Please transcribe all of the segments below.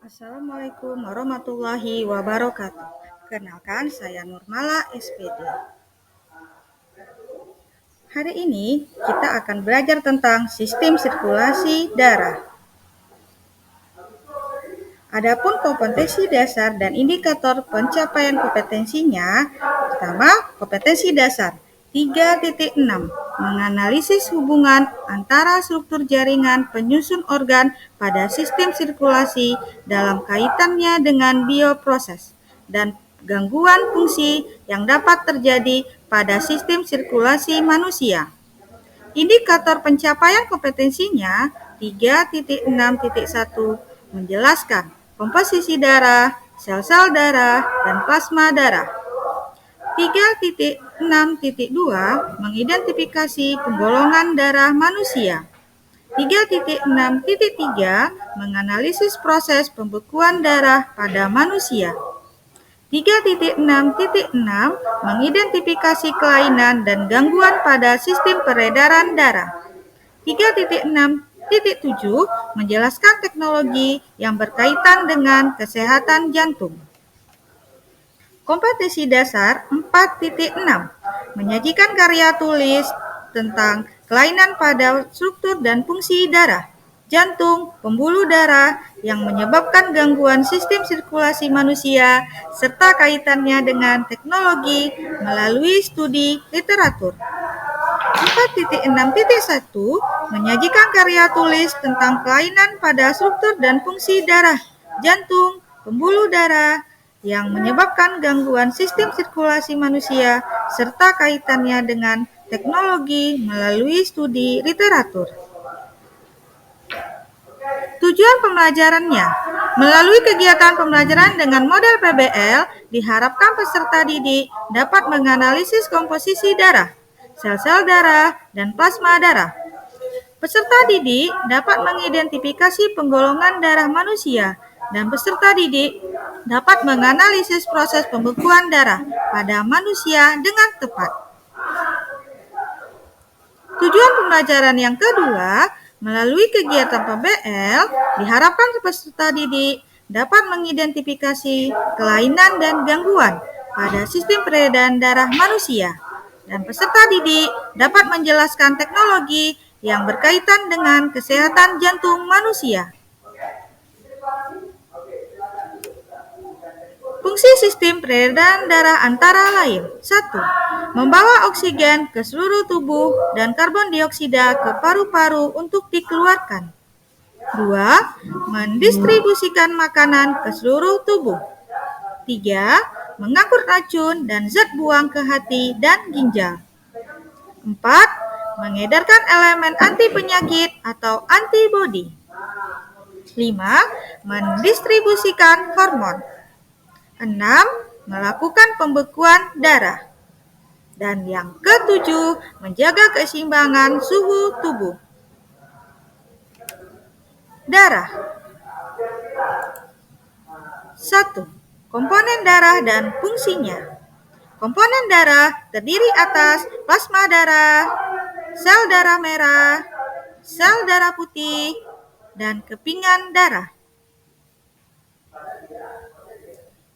Assalamualaikum warahmatullahi wabarakatuh. Kenalkan, saya Nurmala SPD. Hari ini kita akan belajar tentang sistem sirkulasi darah. Adapun kompetensi dasar dan indikator pencapaian kompetensinya, pertama, kompetensi dasar 3.6, menganalisis hubungan antara struktur jaringan penyusun organ pada sistem sirkulasi dalam kaitannya dengan bioproses dan gangguan fungsi yang dapat terjadi pada sistem sirkulasi manusia. Indikator pencapaian kompetensinya 3.6.1 menjelaskan komposisi darah, sel-sel darah, dan plasma darah. 3.6.2 mengidentifikasi penggolongan darah manusia. 3.6.3 menganalisis proses pembekuan darah pada manusia. 3.6.6 mengidentifikasi kelainan dan gangguan pada sistem peredaran darah. 3.6.7 menjelaskan teknologi yang berkaitan dengan kesehatan jantung. Kompetensi dasar 4.6 menyajikan karya tulis tentang kelainan pada struktur dan fungsi darah, jantung, pembuluh darah yang menyebabkan gangguan sistem sirkulasi manusia serta kaitannya dengan teknologi melalui studi literatur. 4.6.1 menyajikan karya tulis tentang kelainan pada struktur dan fungsi darah, jantung, pembuluh darah yang menyebabkan gangguan sistem sirkulasi manusia serta kaitannya dengan teknologi melalui studi literatur. Tujuan pembelajarannya, melalui kegiatan pembelajaran dengan model PBL, diharapkan peserta didik dapat menganalisis komposisi darah, sel-sel darah, dan plasma darah. Peserta didik dapat mengidentifikasi penggolongan darah manusia, dan peserta didik dapat menganalisis proses pembekuan darah pada manusia dengan tepat. Tujuan pembelajaran yang kedua, melalui kegiatan PBL, diharapkan peserta didik dapat mengidentifikasi kelainan dan gangguan pada sistem peredaran darah manusia, dan peserta didik dapat menjelaskan teknologi yang berkaitan dengan kesehatan jantung manusia. Fungsi sistem peredaran darah antara lain: 1. Membawa oksigen ke seluruh tubuh dan karbon dioksida ke paru-paru untuk dikeluarkan. 2. Mendistribusikan makanan ke seluruh tubuh. 3. Mengangkut racun dan zat buang ke hati dan ginjal. 4. Mengedarkan elemen anti penyakit atau antibodi. 5. Mendistribusikan hormon. 6. Melakukan pembekuan darah. Dan yang ketujuh, menjaga keseimbangan suhu tubuh. Darah. 1. Komponen darah dan fungsinya. Komponen darah terdiri atas plasma darah, sel darah merah, sel darah putih, dan kepingan darah.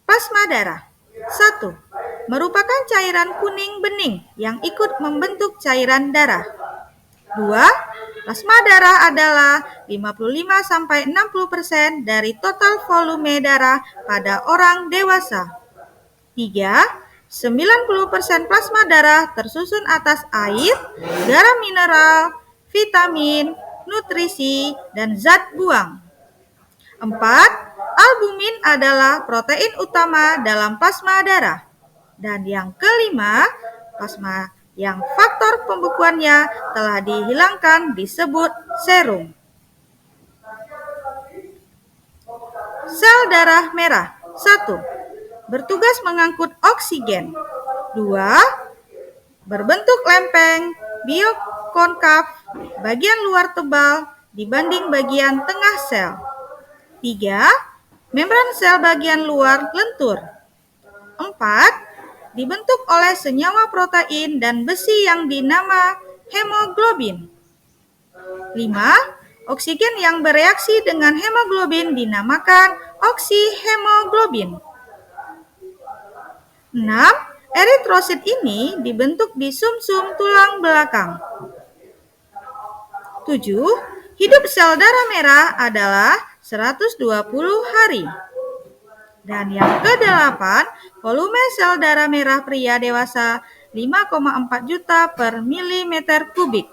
Plasma darah. 1. Merupakan cairan kuning bening yang ikut membentuk cairan darah. 2. Plasma darah adalah 55-60% dari total volume darah pada orang dewasa. 3. 90% plasma darah tersusun atas air, garam mineral, vitamin, nutrisi, dan zat buang. 4. Albumin adalah protein utama dalam plasma darah. Dan yang kelima, plasma yang faktor pembekuannya telah dihilangkan disebut serum. Sel darah merah. 1. Bertugas mengangkut oksigen. 2. Berbentuk lempeng, biokonkav, bagian luar tebal dibanding bagian tengah sel. 3. Membran sel bagian luar lentur. 4. Dibentuk oleh senyawa protein dan besi yang dinama hemoglobin. 5. Oksigen yang bereaksi dengan hemoglobin dinamakan oksihemoglobin. 6. Eritrosit ini dibentuk di sumsum tulang belakang. 7. Hidup sel darah merah adalah 120 hari. Dan yang ke-8, volume sel darah merah pria dewasa 5,4 juta per milimeter kubik.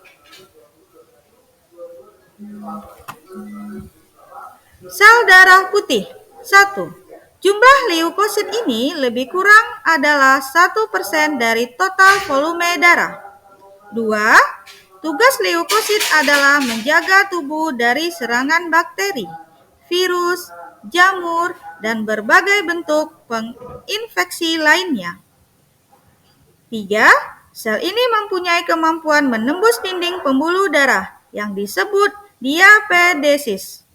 Sel darah putih. 1. Jumlah leukosit ini lebih kurang adalah 1% dari total volume darah. 2. Tugas leukosit adalah menjaga tubuh dari serangan bakteri, virus, jamur, dan berbagai bentuk penginfeksi lainnya. 3. Sel ini mempunyai kemampuan menembus dinding pembuluh darah yang disebut diapedesis.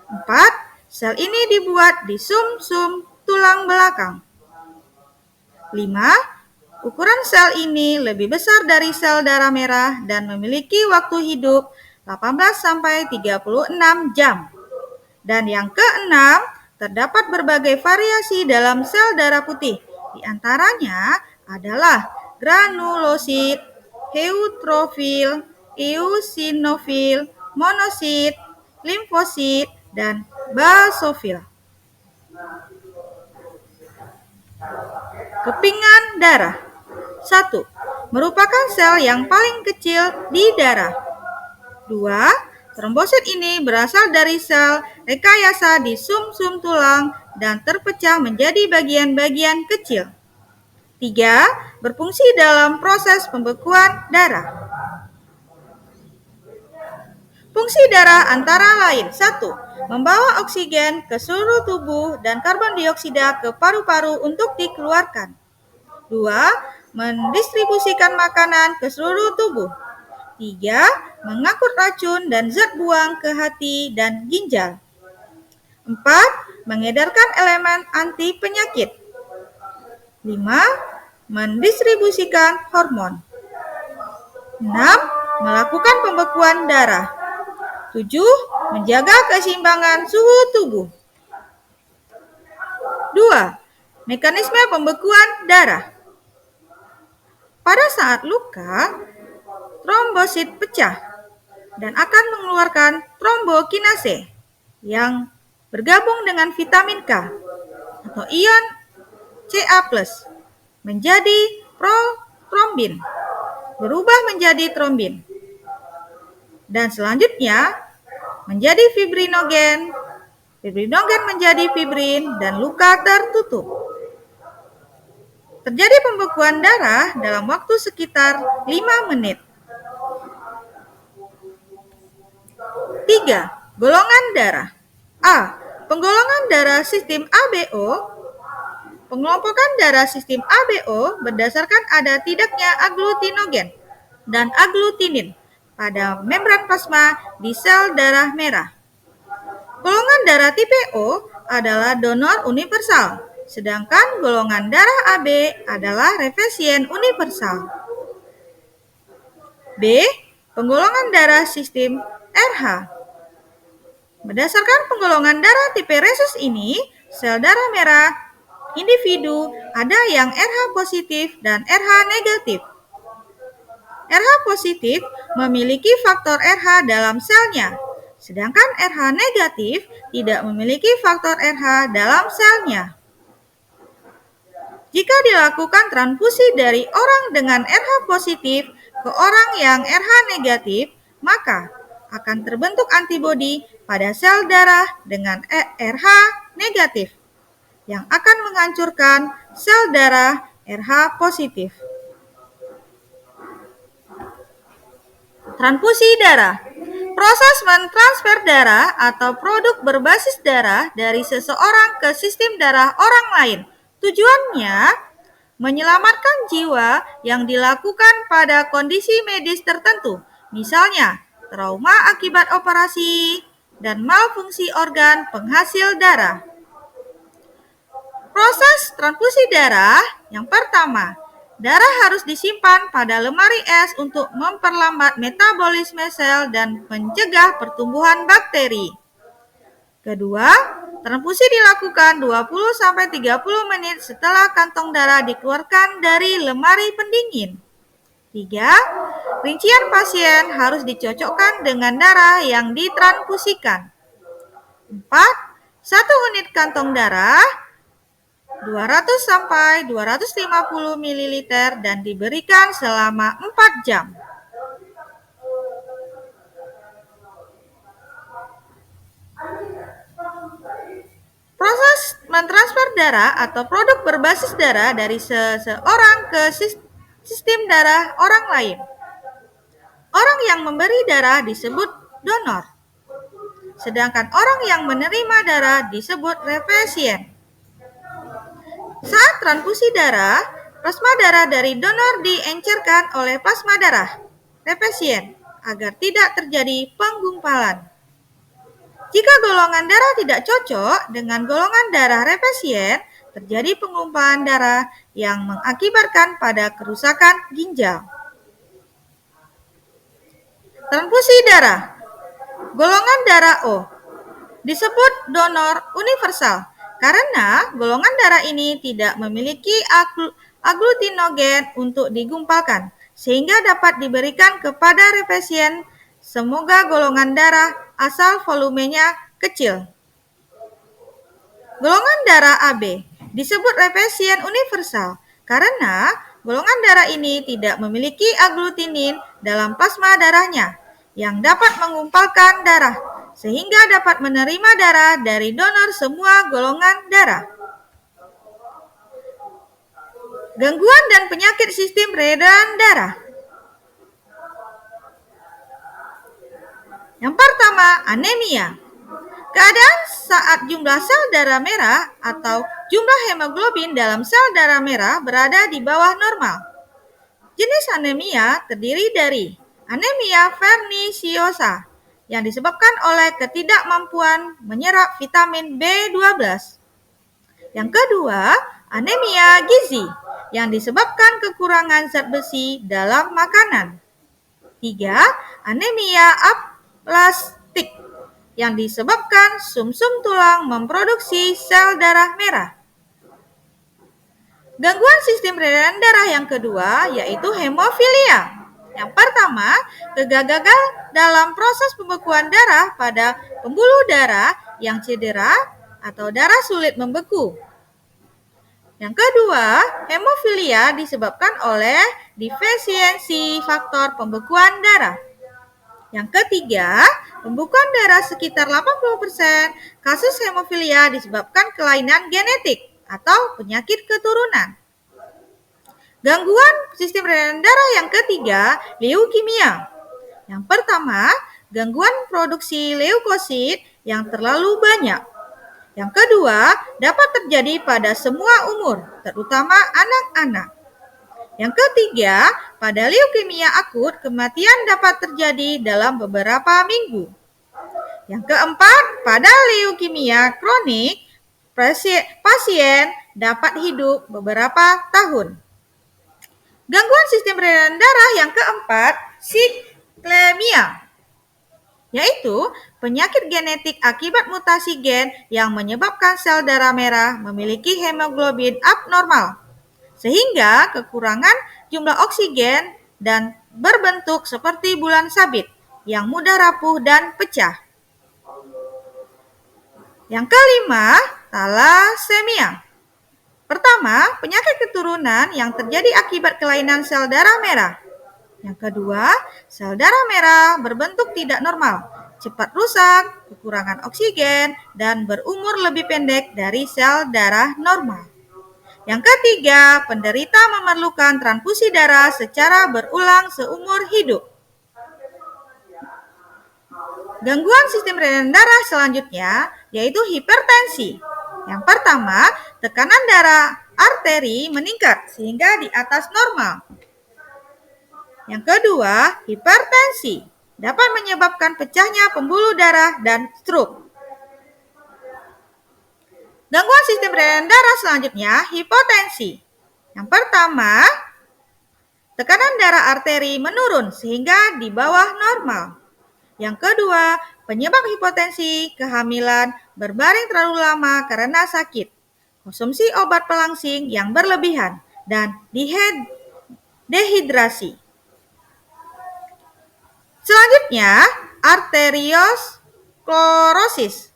4. Sel ini dibuat di sumsum tulang belakang. 5. Ukuran sel ini lebih besar dari sel darah merah dan memiliki waktu hidup 18-36 jam. Dan yang ke-6, terdapat berbagai variasi dalam sel darah putih. Di antaranya adalah granulosit, eutrofil, eosinofil, monosit, limfosit, dan basofil. Kepingan darah. 1. Merupakan sel yang paling kecil di darah. 2. Trombosit ini berasal dari sel rekayasa di sumsum tulang dan terpecah menjadi bagian-bagian kecil. 3. Berfungsi dalam proses pembekuan darah. Fungsi darah antara lain. 1. Membawa oksigen ke seluruh tubuh dan karbon dioksida ke paru-paru untuk dikeluarkan. 2. Mendistribusikan makanan ke seluruh tubuh. 3. Mengangkut racun dan zat buang ke hati dan ginjal. 4. Mengedarkan elemen anti penyakit. 5. Mendistribusikan hormon. 6. Melakukan pembekuan darah. 7. Menjaga keseimbangan suhu tubuh. 2. Mekanisme pembekuan darah. Pada saat luka, trombosit pecah dan akan mengeluarkan trombokinase yang bergabung dengan vitamin K atau ion Ca+ menjadi protrombin, berubah menjadi trombin, dan selanjutnya menjadi fibrinogen. Fibrinogen menjadi fibrin dan luka tertutup. Terjadi pembekuan darah dalam waktu sekitar 5 menit. 3. Golongan darah. A. Penggolongan darah sistem ABO. Pengelompokan darah sistem ABO berdasarkan ada tidaknya agglutinogen dan agglutinin pada membran plasma di sel darah merah. Golongan darah tipe O adalah donor universal. Sedangkan golongan darah AB adalah refesien universal. B. Penggolongan darah sistem RH. Berdasarkan penggolongan darah tipe rhesus ini, sel darah merah individu ada yang RH positif dan RH negatif. RH positif memiliki faktor RH dalam selnya, sedangkan RH negatif tidak memiliki faktor RH dalam selnya. Jika dilakukan transfusi dari orang dengan RH positif ke orang yang RH negatif, maka akan terbentuk antibodi pada sel darah dengan RH negatif yang akan menghancurkan sel darah RH positif. Transfusi darah. Proses mentransfer darah atau produk berbasis darah dari seseorang ke sistem darah orang lain. Tujuannya menyelamatkan jiwa yang dilakukan pada kondisi medis tertentu, misalnya trauma akibat operasi dan malfungsi organ penghasil darah. Proses transfusi darah yang pertama, Darah harus disimpan pada lemari es untuk memperlambat metabolisme sel dan mencegah pertumbuhan bakteri. Kedua, transfusi dilakukan 20-30 menit setelah kantong darah dikeluarkan dari lemari pendingin. 3. Rincian pasien harus dicocokkan dengan darah yang ditransfusikan. 4. 1 unit kantong darah 200-250 ml dan diberikan selama 4 jam. Proses mentransfer darah atau produk berbasis darah dari seseorang ke sistem darah orang lain. Orang yang memberi darah disebut donor, sedangkan orang yang menerima darah disebut resipien. Saat transfusi darah, plasma darah dari donor diencerkan oleh plasma darah resipien agar tidak terjadi penggumpalan. Jika golongan darah tidak cocok dengan golongan darah resipien, terjadi penggumpalan darah yang mengakibatkan pada kerusakan ginjal. Transfusi darah. Golongan darah O disebut donor universal karena golongan darah ini tidak memiliki aglutinogen untuk digumpalkan, sehingga dapat diberikan kepada resipien. Semoga golongan darah asal volumenya kecil. Golongan darah AB disebut resipien universal karena golongan darah ini tidak memiliki aglutinin dalam plasma darahnya yang dapat mengumpalkan darah, sehingga dapat menerima darah dari donor semua golongan darah. Gangguan dan penyakit sistem peredaran darah. Yang pertama, anemia. Keadaan saat jumlah sel darah merah atau jumlah hemoglobin dalam sel darah merah berada di bawah normal. Jenis anemia terdiri dari anemia pernisiosa yang disebabkan oleh ketidakmampuan menyerap vitamin B12. Yang kedua, anemia gizi yang disebabkan kekurangan zat besi dalam makanan. 3. Anemia aplastik yang disebabkan sumsum tulang memproduksi sel darah merah. Gangguan sistem peredaran darah yang kedua yaitu hemofilia. Yang pertama, kegagalan dalam proses pembekuan darah pada pembuluh darah yang cedera atau darah sulit membeku. Yang kedua, hemofilia disebabkan oleh defisiensi faktor pembekuan darah. Yang ketiga, pembekuan darah sekitar 80% kasus hemofilia disebabkan kelainan genetik atau penyakit keturunan. Gangguan sistem peredaran darah yang ketiga, leukemia. Yang pertama, gangguan produksi leukosit yang terlalu banyak. Yang kedua, dapat terjadi pada semua umur, terutama anak-anak. Yang ketiga, pada leukemia akut, kematian dapat terjadi dalam beberapa minggu. Yang keempat, pada leukemia kronik, pasien dapat hidup beberapa tahun. Gangguan sistem peredaran darah yang keempat, siklemia, yaitu penyakit genetik akibat mutasi gen yang menyebabkan sel darah merah memiliki hemoglobin abnormal, sehingga kekurangan jumlah oksigen dan berbentuk seperti bulan sabit yang mudah rapuh dan pecah. Yang kelima, talasemia. Pertama, penyakit keturunan yang terjadi akibat kelainan sel darah merah. Yang kedua, sel darah merah berbentuk tidak normal, cepat rusak, kekurangan oksigen, dan berumur lebih pendek dari sel darah normal. Yang ketiga, penderita memerlukan transfusi darah secara berulang seumur hidup. Gangguan sistem peredaran darah selanjutnya yaitu hipertensi. Yang pertama, tekanan darah arteri meningkat sehingga di atas normal. Yang kedua, hipertensi dapat menyebabkan pecahnya pembuluh darah dan stroke. Gangguan sistem peredaran darah selanjutnya, hipotensi. Yang pertama, Tekanan darah arteri menurun sehingga di bawah normal. Yang kedua, penyebab hipotensi kehamilan berbaring terlalu lama karena sakit, konsumsi obat pelangsing yang berlebihan, dan dehidrasi. Selanjutnya, arteriosklerosis.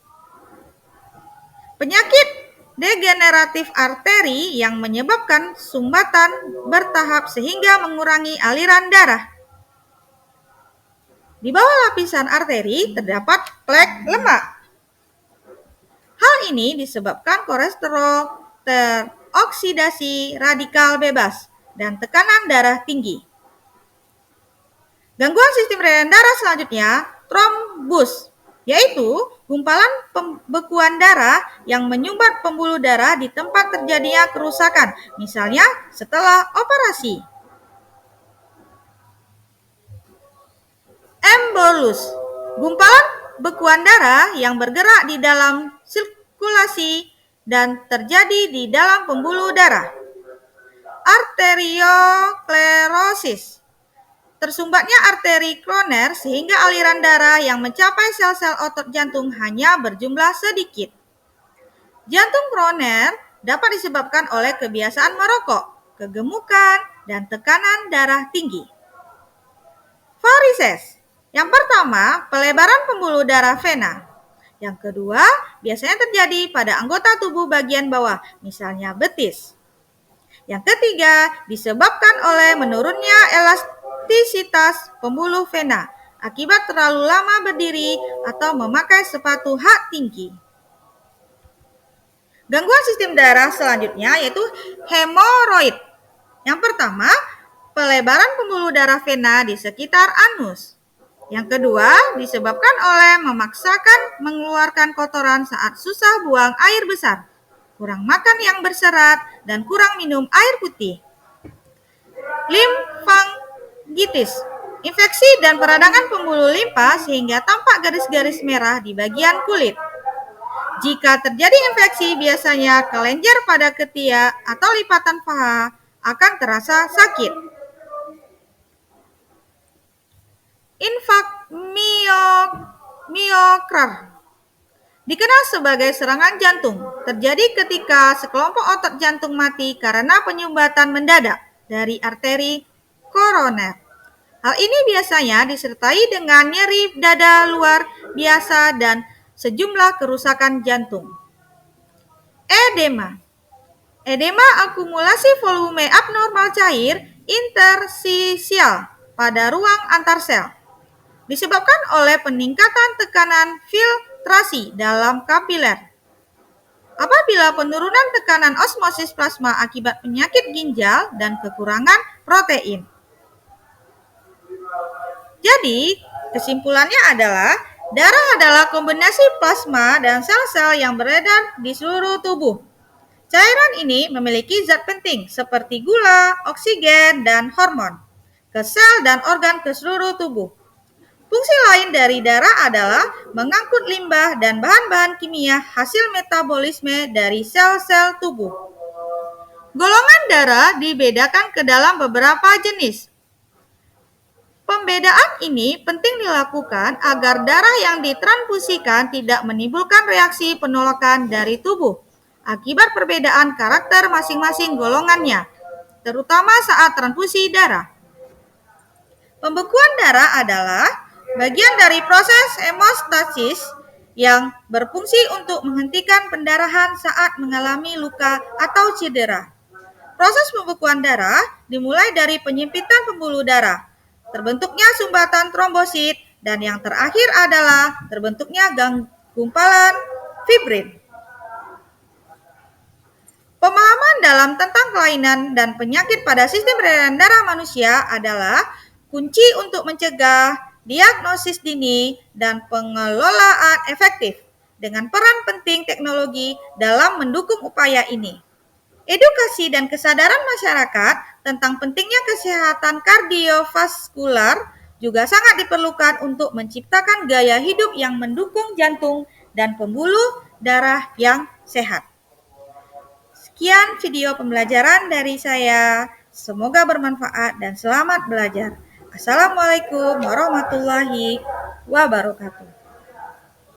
Penyakit degeneratif arteri yang menyebabkan sumbatan bertahap sehingga mengurangi aliran darah. Di bawah lapisan arteri terdapat plak lemak. Hal ini disebabkan kolesterol teroksidasi radikal bebas dan tekanan darah tinggi. Gangguan sistem peredaran darah selanjutnya, trombus, yaitu gumpalan pembekuan darah yang menyumbat pembuluh darah di tempat terjadinya kerusakan, misalnya setelah operasi. Embolus, gumpalan bekuan darah yang bergerak di dalam sirkulasi dan terjadi di dalam pembuluh darah. Arteriosklerosis, tersumbatnya arteri koroner sehingga aliran darah yang mencapai sel-sel otot jantung hanya berjumlah sedikit. Jantung koroner dapat disebabkan oleh kebiasaan merokok, kegemukan, dan tekanan darah tinggi. Varises. Yang pertama, pelebaran pembuluh darah vena. Yang kedua, biasanya terjadi pada anggota tubuh bagian bawah, misalnya betis. Yang ketiga, disebabkan oleh menurunnya elastisitas pembuluh vena akibat terlalu lama berdiri atau memakai sepatu hak tinggi. Gangguan sistem darah selanjutnya yaitu hemoroid. Yang pertama, pelebaran pembuluh darah vena di sekitar anus. Yang kedua, disebabkan oleh memaksakan mengeluarkan kotoran saat susah buang air besar, kurang makan yang berserat, dan kurang minum air putih. Limfangitis, infeksi dan peradangan pembuluh limpa sehingga tampak garis-garis merah di bagian kulit. Jika terjadi infeksi, biasanya kelenjar pada ketiak atau lipatan paha akan terasa sakit. Infak miokard dikenal sebagai serangan jantung, terjadi ketika sekelompok otot jantung mati karena penyumbatan mendadak dari arteri koroner. Hal ini biasanya disertai dengan nyeri dada luar biasa dan sejumlah kerusakan jantung. Edema. Edema akumulasi volume abnormal cair interstisial pada ruang antar sel, disebabkan oleh peningkatan tekanan filtrasi dalam kapiler. Apabila penurunan tekanan osmosis plasma akibat penyakit ginjal dan kekurangan protein. Jadi, kesimpulannya adalah darah adalah kombinasi plasma dan sel-sel yang beredar di seluruh tubuh. Cairan ini memiliki zat penting seperti gula, oksigen, dan hormon ke sel dan organ ke seluruh tubuh. Fungsi lain dari darah adalah mengangkut limbah dan bahan-bahan kimia hasil metabolisme dari sel-sel tubuh. Golongan darah dibedakan ke dalam beberapa jenis. Pembedaan ini penting dilakukan agar darah yang ditransfusikan tidak menimbulkan reaksi penolakan dari tubuh akibat perbedaan karakter masing-masing golongannya, terutama saat transfusi darah. Pembekuan darah adalah bagian dari proses hemostasis yang berfungsi untuk menghentikan pendarahan saat mengalami luka atau cedera. Proses pembekuan darah dimulai dari penyempitan pembuluh darah, terbentuknya sumbatan trombosit, dan yang terakhir adalah terbentuknya gumpalan fibrin. Pemahaman dalam tentang kelainan dan penyakit pada sistem peredaran darah manusia adalah kunci untuk mencegah, diagnosis dini, dan pengelolaan efektif dengan peran penting teknologi dalam mendukung upaya ini. Edukasi dan kesadaran masyarakat tentang pentingnya kesehatan kardiovaskular juga sangat diperlukan untuk menciptakan gaya hidup yang mendukung jantung dan pembuluh darah yang sehat. Sekian video pembelajaran dari saya. Semoga bermanfaat dan selamat belajar. Assalamualaikum warahmatullahi wabarakatuh.